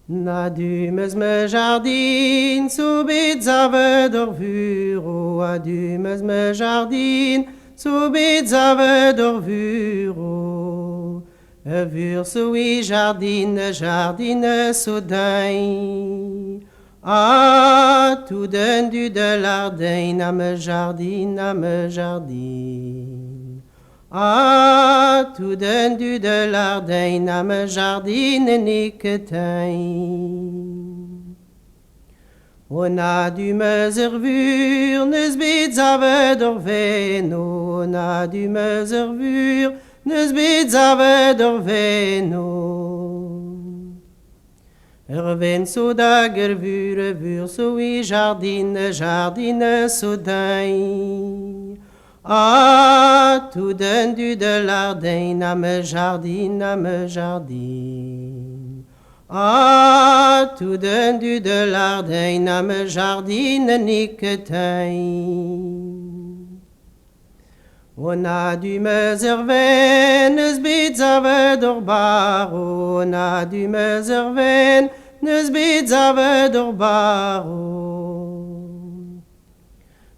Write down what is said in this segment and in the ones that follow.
Na du meus me jardin, so bet zave d'or vuro. A du meus me jardin, so bet zave d'or vuro. A vur so i jardine, jardine so dain. A tout d'un du de l'ardain, a me jardin, a me jardin. A tout d'un du de l'ardain, a me jardine nicketain. On a du mezervur, neus bet zave d'or veno. On a du mezervur, neus bet zave d'or veno. Ven so da vur so i jardine, jardine so dain. A tout d'un du de l'ardain, a me jardin, a me jardin. A tout d'un du de l'ardain, a me jardine nicketain. On a du mezerven, neus bet zave d'or baro. On a du mezerven, neus bet zave d'or baro.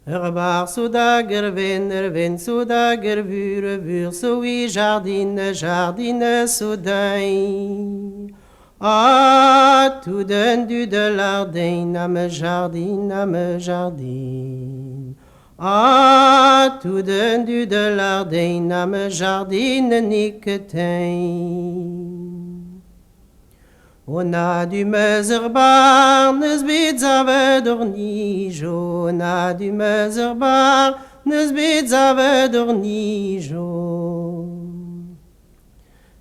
Bar so da ven so da vur so i jardine, jardine so dain. A tout d'un du de l'ardain, a me jardin, a me jardin. A tout d'un du de l'ardain, a me jardine nicketain. On a du mezerbar, neus bet zave d'or nijo. On a du mezerbar, neus bet zave d'or nijo.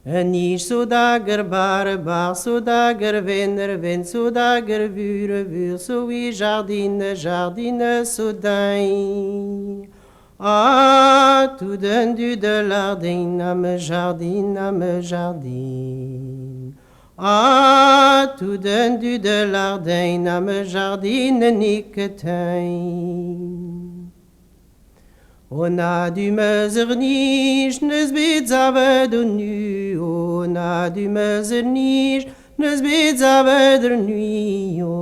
Nij so da bar so da ven so da vur so i jardine, jardine so dain. A tout d'un du de l'ardain, a me jardin, a me jardin. A tout d'un du de l'ardain, a me jardine nicketain. On a du mezernij, neus bet zave d'or nu. On a du mezernij, neus bet zave d'or nuio.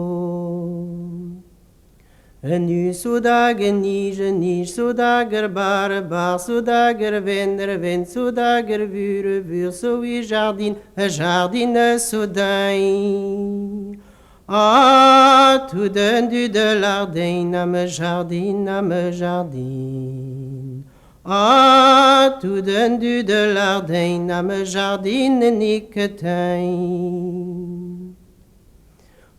Nu so da nij so da bar so da ven so da vur so i jardin, jardine so dain. A tout d'un du de l'ardain, a me jardin, a me jardin. A tout d'un du de l'ardain, a me jardine nicketain.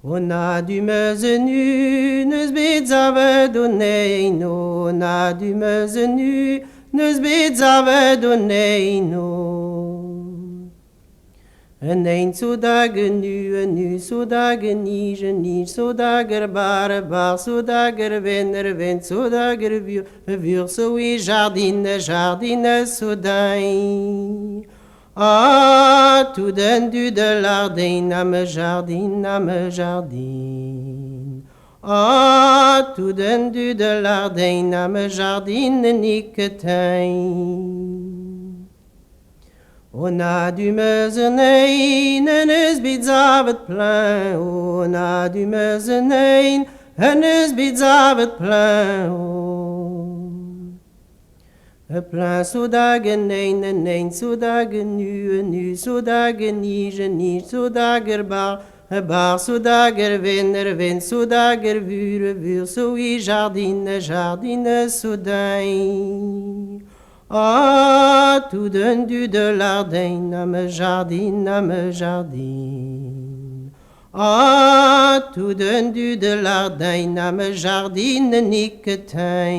On a du mezenu, neus bet zave d'or neino. On a du mezenu, neus bet zave d'or neino. Ein so da nu so da nij so da bar so da ven so da vur so i jardine, jardine so dain. A tout d'un du de l'ardain, a me jardin, a me jardin. A tout d'un du de l'ardain, a me jardine nicketain. On a du mezernein, neus bet zavet plein. On a du mezernein, neus bet zavet plein. Plein so da nein so da nu so da nij so da bar so da ven so da vur so i jardine, jardine so dain. A tout d'un du de l'ardain, a me jardin, a me jardin. A tout d'un du de l'ardain, a me jardine nicketain.